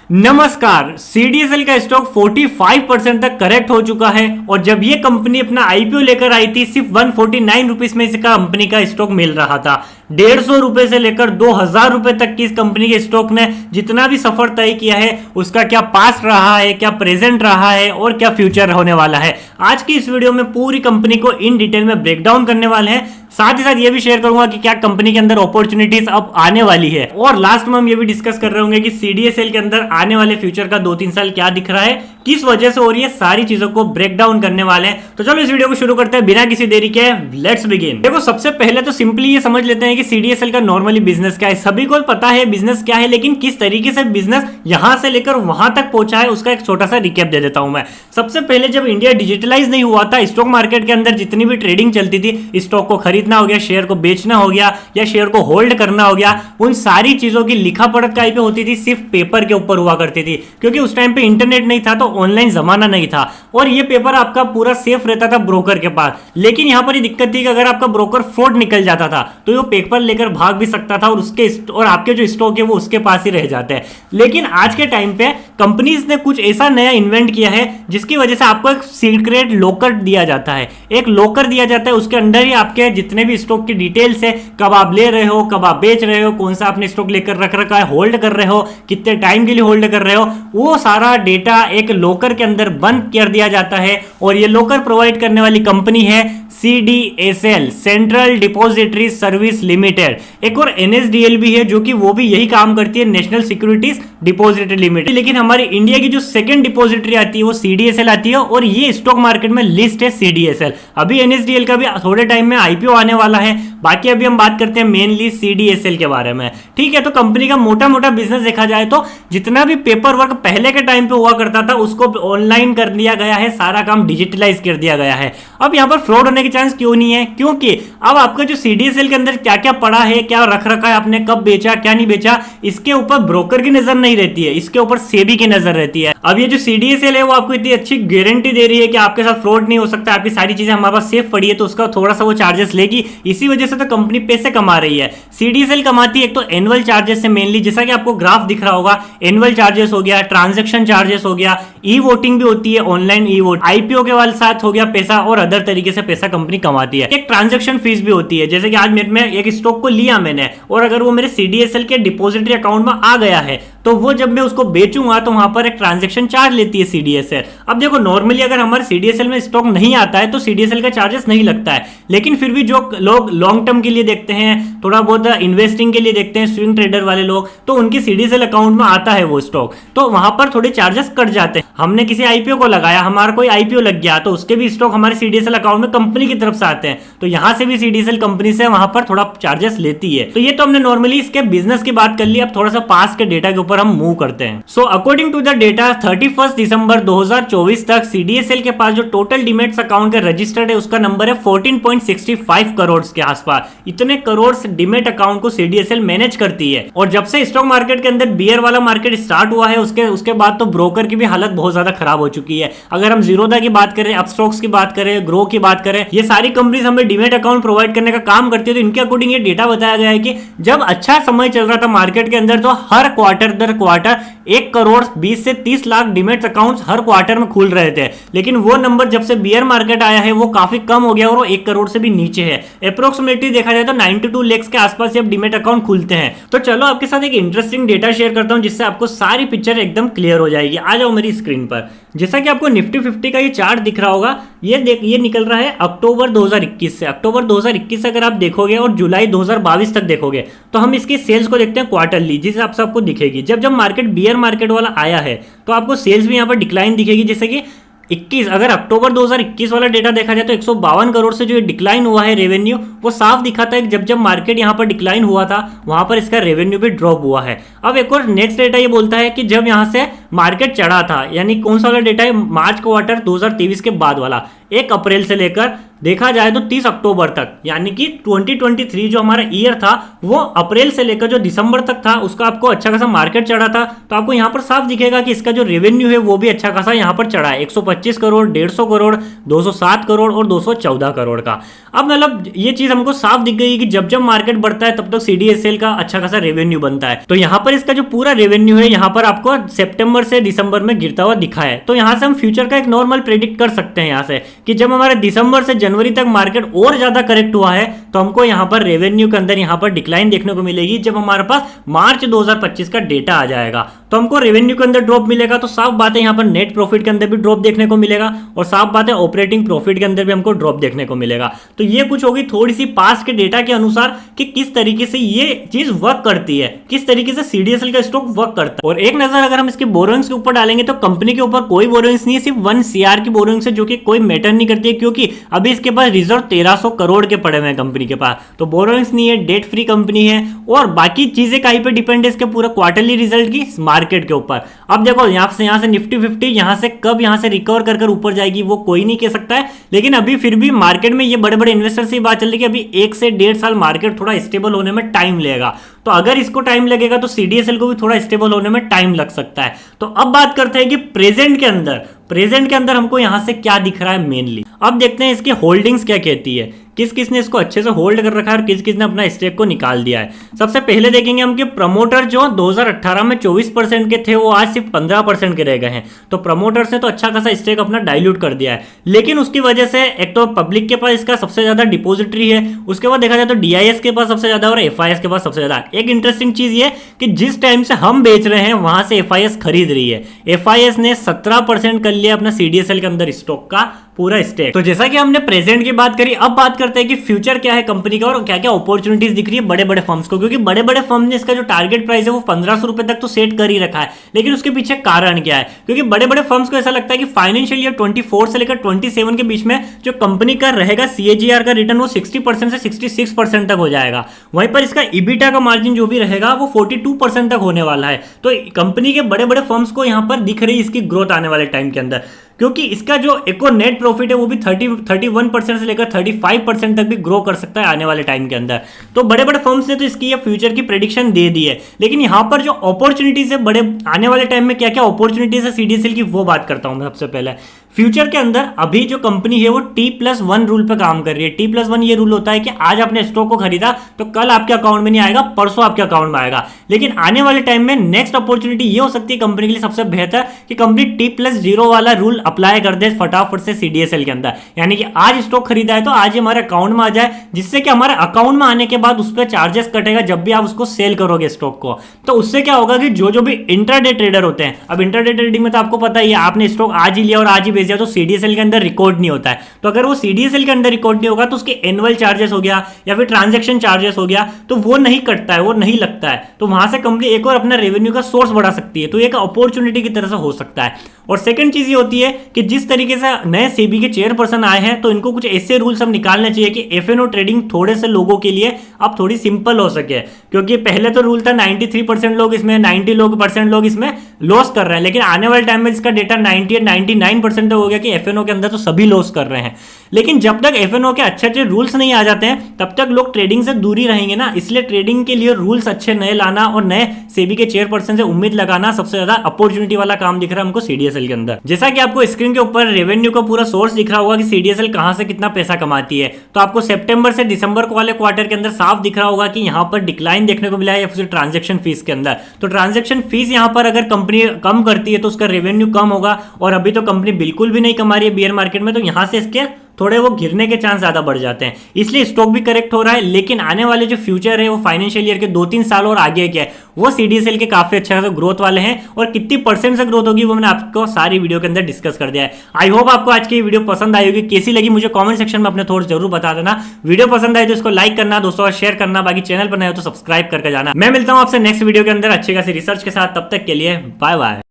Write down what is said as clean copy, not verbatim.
नमस्कार। सीडीएसएल का स्टॉक 45% तक करेक्ट हो चुका है और जब ये कंपनी अपना आईपीओ लेकर आई थी सिर्फ 149 रुपीज में इसका कंपनी का स्टॉक मिल रहा था। 150 रुपए से लेकर 2000 रुपए तक की इस कंपनी के स्टॉक ने जितना भी सफर तय किया है उसका क्या पास्ट रहा है, क्या प्रेजेंट रहा है और क्या फ्यूचर होने वाला है। आज की इस वीडियो में पूरी कंपनी को इन डिटेल में ब्रेक डाउन करने वाले हैं। साथ ही साथ ये भी शेयर करूंगा कि क्या कंपनी के अंदर अपॉर्चुनिटीज अब आने वाली है और लास्ट में हम ये भी डिस्कस कर रहे होंगे कि सीडीएसएल के अंदर आने वाले फ्यूचर का 2-3 साल क्या दिख रहा है, किस वजह से, और ये सारी चीजों को ब्रेक डाउन करने वाले हैं। तो चलो इस वीडियो को शुरू करते हैं बिना किसी देरी के। Let's begin. देखो, सबसे पहले तो सिंपली ये समझ लेते हैं कि सीडीएसएल का नॉर्मली बिजनेस क्या है। सभी को पता है बिजनेस क्या है, लेकिन किस तरीके से बिजनेस यहां से लेकर वहां तक पहुंचा है उसका एक छोटा सा रिकैप दे देता हूं मैं। सबसे पहले जब इंडिया डिजिटलाइज नहीं हुआ था, स्टॉक मार्केट के अंदर जितनी भी ट्रेडिंग चलती थी, स्टॉक को खरीदना हो गया, शेयर को बेचना हो गया या शेयर को होल्ड करना हो गया, उन सारी चीजों की लिखा पढ़त कहीं पे होती थी, सिर्फ पेपर के ऊपर हुआ करती थी। क्योंकि उस टाइम पे इंटरनेट नहीं था, तो ऑनलाइन जमाना नहीं था और ये पेपर आपका पूरा सेफ रहता था ब्रोकर के पास। लेकिन यहां पर ये दिक्कत थी कि अगर आपका ब्रोकर फ्रॉड निकल जाता था तो वो पेपर लेकर भाग भी सकता था और आपके जो स्टॉक है वो उसके पास ही रह जाते हैं। लेकिन आज के टाइम पे कंपनीज ने कुछ ऐसा नया इन्वेंट किया है जिसकी वजह से आपको एक सीक्रेट लॉकर दिया जाता है। एक लॉकर दिया जाता है, उसके अंदर ही आपके जितने भी स्टॉक की डिटेल्स है, कब आप ले रहे हो, कब आप बेच रहे हो, कौन सा आपने स्टॉक लेकर रख रखा है, होल्ड कर रहे हो, कितने टाइम के लिए होल्ड कर रहे हो, वो सारा डेटा एक लॉकर के अंदर बंद कर दिया जाता है। और ये लॉकर प्रोवाइड करने वाली कंपनी है CDSL, central depository service limited. एक और एनएसडीएल भी है जो कि वो भी यही काम करती है, नेशनल सिक्योरिटीज डिपॉजिटरी लिमिटेड। लेकिन हमारी इंडिया की जो सेकंड डिपॉजिटरी आती है वो सीडीएसएल आती है और ये स्टॉक मार्केट में लिस्ट है सीडीएसएल। अभी एनएसडीएल का भी थोड़े टाइम में आईपीओ आने वाला है। बाकी अभी हम बात करते हैं मेनली सीडीएसएल के बारे में। ठीक है, तो कंपनी का मोटा मोटा बिजनेस देखा जाए तो जितना भी पेपर वर्क पहले के टाइम पे हुआ करता था उसको ऑनलाइन कर दिया गया है, सारा काम डिजिटलाइज कर दिया गया है। अब यहां पर फ्रॉड होने की चांस क्यों नहीं है? क्योंकि अब आपका जो सीडीएसएल के अंदर क्या क्या पड़ा है, क्या रख रखा है, आपने कब बेचा क्या नहीं बेचा, इसके ऊपर ब्रोकर की नजर नहीं रहती है, इसके ऊपर सेबी की नजर रहती है। अब ये जो सीडीएसएल है वो आपको इतनी अच्छी गारंटी दे रही है कि आपके साथ फ्रॉड नहीं हो सकता, आपकी सारी चीजें हमारे पास सेफ पड़ी है, तो उसका थोड़ा सा वो चार्जेस लेगी। इसी वजह से तो कंपनी पैसे कमा रही है। सीडीएसएल कमाती है एक तो एनुअल चार्जेस से मेनली, जैसा कि आपको ग्राफ दिख रहा होगा, एनुअल चार्जेस हो गया, ट्रांजैक्शन चार्जेस हो गया, ई वोटिंग भी होती है, ऑनलाइन ई वोट, आईपीओ के वाले साथ हो गया पैसा, और अदर तरीके से पैसा कंपनी कमाती है। एक ट्रांजैक्शन फीस भी होती है, जैसे कि आज मेरे में एक स्टॉक को लिया मैंने और अगर वो मेरे सीडीएसएल के डिपॉजिटरी अकाउंट में आ गया है तो वो जब मैं उसको बेचूंगा तो वहां पर एक ट्रांजैक्शन चार्ज लेती है सीडीएसएल। अब देखो, नॉर्मली अगर हमारे सीडीएसएल में स्टॉक नहीं आता है तो सीडीएसएल का चार्जेस नहीं लगता है, लेकिन फिर भी जो लोग लॉन्ग टर्म के लिए देखते हैं, थोड़ा बहुत इन्वेस्टिंग के लिए देखते हैं, स्विंग ट्रेडर वाले लोग, तो उनके सीडीएसएल अकाउंट में आता है वो स्टॉक, तो वहां पर थोड़े चार्जेस कट जाते हैं। हमने किसी आईपीओ को लगाया, हमारा कोई आईपीओ लग गया तो उसके भी स्टॉक हमारे सीडीएसएल अकाउंट में कंपनी की तरफ से आते हैं, तो यहां से भी सीडीएसएल कंपनी से वहां पर थोड़ा चार्जेस लेती है। तो ये तो हमने नॉर्मली इसके बिजनेस की बात कर ली। अब थोड़ा सा पास के डेटा के ऊपर हम मूव करते हैं। So according to the data 31 दिसंबर 2024 तक सीडीएसएल के पास जो टोटल डीमैट्स अकाउंट के रजिस्टर्ड है उसका नंबर है 14.65 करोड़ के आसपास। इतने करोड़ डीमैट अकाउंट को सीडीएसएल मैनेज करती है। और जब से स्टॉक मार्केट के अंदर बियर वाला मार्केट स्टार्ट हुआ है उसके बाद तो ब्रोकर की भी हालत बहुत ज्यादा खराब हो चुकी है। अगर हम जीरोधा की बात करें, अपस्टॉक्स की बात करें, ग्रो की बात करें, ये सारी कंपनीज हमें डीमैट अकाउंट प्रोवाइड करने का काम करती है। तो इनके अकॉर्डिंग ये डेटा बताया गया है कि जब अच्छा समय चल रहा था मार्केट के अंदर तो हर क्वार्टर दर क्वार्टर 1 करोड़ 20 से 30 लाख डीमैट अकाउंट्स हर क्वार्टर में खुल रहे थे। लेकिन वो नंबर जब से बियर मार्केट आया है वो काफी कम हो गया और वो 1 करोड़ से भी नीचे है। अप्रोक्सीमेटली देखा जाए तो 92 लाख के आसपास अब डीमैट अकाउंट खुलते हैं। तो चलो आपके साथ एक इंटरेस्टिंग डेटा शेयर करता हूं जिससे आपको सारी पिक्चर एकदम क्लियर हो जाएगी। आ जाओ मेरी स्क्रीन पर। जैसा कि आपको निफ्टी 50 का ये चार्ट दिख रहा होगा, ये निकल रहा है अक्टूबर 2021 से। अक्टूबर 2021 से अगर आप देखोगे और जुलाई 2022 तक देखोगे तो हम इसकी सेल्स को देखते हैं क्वार्टरली, जिस हिसाब से आपको दिखेगी। जब मार्केट बियर मार्केट वाला आया है तो आपको सेल्स भी यहाँ पर डिक्लाइन दिखेगी। जैसे कि 21 अगर अक्टूबर 2021 वाला डेटा देखा जाए तो 152 करोड़ से जो डिक्लाइन हुआ है रेवेन्यू, वो साफ दिखाता है कि जब मार्केट यहाँ पर डिक्लाइन हुआ था वहां पर इसका रेवेन्यू भी ड्रॉप हुआ है। अब एक और नेक्स्ट डेटा ये बोलता है कि जब यहाँ से मार्केट चढ़ा था, यानी कौन सा वाला डेटा है, मार्च क्वार्टर 2023 के बाद वाला, 1 अप्रैल से लेकर देखा जाए तो 30 अक्टूबर तक, यानी कि 2023 जो हमारा ईयर था वो अप्रैल से लेकर जो दिसंबर तक था उसका आपको अच्छा खासा मार्केट चढ़ा था। तो आपको यहाँ पर साफ दिखेगा कि इसका जो रेवेन्यू है वो भी अच्छा खासा यहाँ पर चढ़ा है, 125 करोड़, 150 करोड़, 207 करोड़ और 214 करोड़ का। अब मतलब ये चीज हमको साफ दिख गई कि जब जब मार्केट बढ़ता है तब तक सीडीएसएल का अच्छा खासा रेवेन्यू बनता है। तो यहाँ पर इसका जो पूरा रेवेन्यू है यहाँ पर आपको सितंबर से दिसंबर में गिरता हुआ दिखा है। तो यहाँ से हम फ्यूचर का एक नॉर्मल प्रेडिक्ट कर सकते हैं यहाँ से कि जब हमारे दिसंबर से जनवरी तक मार्केट और ज्यादा करेक्ट हुआ है तो हमको यहाँ पर रेवेन्यू के अंदर यहाँ पर डिक्लाइन देखने को मिलेगी। जब हमारे पास मार्च 2025 का डेटा आ जाएगा तो हमको रेवेन्यू के अंदर ड्रॉप मिलेगा। तो साफ बात है यहाँ पर नेट प्रॉफिट के अंदर भी ड्रॉप देखने को मिलेगा और साफ बात है ऑपरेटिंग प्रॉफिट के अंदर भी हमको ड्रॉप देखने को मिलेगा। तो ये कुछ होगी थोड़ी सी पास के डेटा के अनुसार कि किस तरीके से ये चीज वर्क करती है, किस तरीके से सीडीएसएल का स्टॉक वर्क करता है। और एक नजर अगर हम इसके बोरोइंग्स के ऊपर डालेंगे तो कंपनी के ऊपर कोई बोरोइंग्स नहीं है, सिर्फ 1 CR की बोरोइंग्स है जो कि कोई मैटर नहीं करती है क्योंकि अभी इसके पास रिजर्व 1300 करोड़ के पड़े हुए हैं कंपनी के पास। तो बोरोइंग्स नहीं है, डेट फ्री कंपनी है और बाकी चीजें कहीं पे डिपेंड है इसके पूरा क्वार्टरली रिजल्ट की मार्केट के ऊपर। अब देखो यहाँ से निफ्टी 50 यहाँ से कब यहाँ से रिकवर कर ऊपर जाएगी वो कोई नहीं कह सकता है, लेकिन अभी फिर भी मार्केट में ये बड़े बड़े इन्वेस्टर से बात चल रही है कि अभी 1 से 1.5 साल मार्केट थोड़ा स्टेबल होने में टाइम लगेगा। तो अगर इसको टाइम लगेगा तो सीडीएसएल को भी थोड़ा स्टेबल होने में टाइम लग सकता है। तो अब बात करते हैं कि प्रेजेंट के अंदर हमको यहां से क्या दिख रहा है मेनली। अब देखते हैं इसकी होल्डिंग्स क्या कहती है, किस किस ने इसको अच्छे से होल्ड कर रखा है और किस किस ने अपना स्टेक को निकाल दिया है। सबसे पहले देखेंगे हम कि प्रमोटर जो 2018 में 24% के थे वो आज सिर्फ 15% के रह गए हैं। तो प्रमोटर्स ने तो अच्छा खासा स्टेक अपना डाइल्यूट कर दिया है, लेकिन उसकी वजह से एक तो पब्लिक के पास इसका सबसे ज्यादा डिपोजिटरी है, उसके बाद देखा जाए तो डीआईएस के पास सबसे ज्यादा और एफआईएस के पास सबसे ज्यादा। एक इंटरेस्टिंग चीज ये कि जिस टाइम से हम बेच रहे हैं वहां से एफआईएस खरीद रही है। एफआईएस ने 17% कर लिया अपना सीडीएसएल के अंदर स्टॉक का पूरा स्टेक। तो जैसा कि हमने प्रेजेंट की बात करी, अब बात करते हैं कि फ्यूचर क्या है कंपनी का और क्या क्या अपॉर्चुनिटीज दिख रही है बड़े बड़े फर्म्स को। क्योंकि बड़े बड़े फर्म ने इसका जो टारगेट प्राइस है वो 1500 रुपए तक तो सेट कर ही रखा है, लेकिन उसके पीछे कारण क्या है? क्योंकि बड़े बड़े फर्म्स को ऐसा लगता है कि फाइनेंशियल ईयर 24 से लेकर 27 के बीच में जो कंपनी का रहेगा CAGR का रिटर्न वो 60% से 66% तक हो जाएगा। वहीं पर इसका ईबिटा का मार्जिन जो भी रहेगा वो 42% तक होने वाला है। तो कंपनी के बड़े बड़े फर्म्स को यहां पर दिख रही है इसकी ग्रोथ आने वाले टाइम के अंदर, क्योंकि इसका जो एक और नेट प्रॉफिट है वो भी 31% से लेकर 35% तक भी ग्रो कर सकता है आने वाले टाइम के अंदर। तो बड़े बड़े फर्म्स ने तो इसकी ये फ्यूचर की प्रेडिक्शन दे दी है, लेकिन यहां पर जो अपॉर्चुनिटीज है बड़े आने वाले टाइम में क्या क्या अपॉर्चुनिटीज है सीडीएसएल की वो बात करता हूं मैं। सबसे पहले फ्यूचर के अंदर अभी जो कंपनी है वो T+1 रूल पे काम कर रही है। T+1 ये रूल होता है कि आज आपने स्टॉक को खरीदा तो कल आपके अकाउंट में नहीं आएगा, परसों आपके अकाउंट में आएगा। लेकिन आने वाले टाइम में नेक्स्ट अपॉर्चुनिटी ये हो सकती है कंपनी के लिए सबसे बेहतर कि कंपनी T+0 वाला रूल अप्लाई कर दे फटाफट से सीडीएसएल के अंदर। यानी कि आज स्टॉक खरीदा है तो आज ही हमारे अकाउंट में आ जाए, जिससे कि हमारे अकाउंट में आने के बाद उस पर चार्जेस कटेगा जब भी आप उसको सेल करोगे स्टॉक को। तो उससे क्या होगा कि जो भी इंट्राडे ट्रेडर होते हैं, अब इंट्राडे ट्रेडिंग में तो आपको पता ही है, आपने स्टॉक आज ही लिया और आज ही बेच दिया तो सीडीएसएल के अंदर रिकॉर्ड नहीं होता है। तो अगर वो सीडीएसएल के अंदर रिकॉर्ड नहीं होगा तो उसके एनुअल चार्जेस हो गया या फिर ट्रांजैक्शन चार्जेस हो गया तो वो नहीं कटता है, वो नहीं लगता है। तो वहां से कंपनी एक और अपना रेवेन्यू का सोर्स बढ़ा सकती है। तो एक अपॉर्चुनिटी की तरह से हो सकता है। और सेकंड चीज ये होती है कि जिस तरीके से नए सेबी के चेयरपर्सन आए हैं तो इनको कुछ ऐसे रूल्स अब निकालने चाहिए कि एफएनओ ट्रेडिंग थोड़े से लोगों के लिए अब थोड़ी सिंपल हो सके। क्योंकि पहले तो रूल था 93% लोग इसमें 90% लोग इसमें लॉस कर रहे हैं, लेकिन आने वाले टाइम में इसका डेटा 90 या 99% तक हो गया कि एफएनओ के अंदर तो सभी लॉस कर रहे हैं। लेकिन जब तक एफएनओ के अच्छे अच्छे रूल्स नहीं आ जाते हैं तब तक लोग ट्रेडिंग से दूरी रहेंगे ना। इसलिए ट्रेडिंग के लिए रूल्स अच्छे नए लाना और नए सेबी के चेयरपर्सन से उम्मीद लगाना सबसे ज्यादा अपॉर्चुनिटी वाला काम दिख रहा है हमको सीडीएसएल के अंदर। जैसा कि आपको स्क्रीन के ऊपर रेवेन्यू का पूरा सोर्स दिख रहा होगा कि सीडीएसएल कहां से कितना पैसा कमाती है, तो आपको सितंबर से दिसंबर वाले क्वार्टर के अंदर साफ दिख रहा होगा कि यहां पर डिक्लाइन देखने को मिला है या फिर ट्रांजैक्शन फीस के अंदर। तो ट्रांजैक्शन फीस यहां पर अगर कंपनी कम करती है तो उसका रेवेन्यू कम होगा, और अभी तो कंपनी बिल्कुल भी नहीं कमा रही है बियर मार्केट में, तो यहां से इसके थोड़े वो गिरने के चांस ज्यादा बढ़ जाते हैं। इसलिए स्टॉक भी करेक्ट हो रहा है। लेकिन आने वाले जो फ्यूचर है वो फाइनेंशियल ईयर के 2-3 साल और आगे क्या है वो सीडीएसएल के काफी अच्छा ग्रोथ वाले हैं, और कितनी % से ग्रोथ होगी वो मैंने आपको सारी वीडियो के अंदर डिस्कस कर दिया है। आई होप आपको आज की वीडियो पसंद आई होगी। कैसी लगी मुझे कमेंट सेक्शन में अपने थॉट्स जरूर बता देना। वीडियो पसंद आए तो इसको लाइक करना, दोस्तों और शेयर करना, बाकी चैनल पर नए हो तो सब्सक्राइब करके जाना। मैं मिलता हूं आपसे नेक्स्ट वीडियो के अंदर अच्छी खासी रिसर्च के साथ। तब तक के लिए बाय बाय।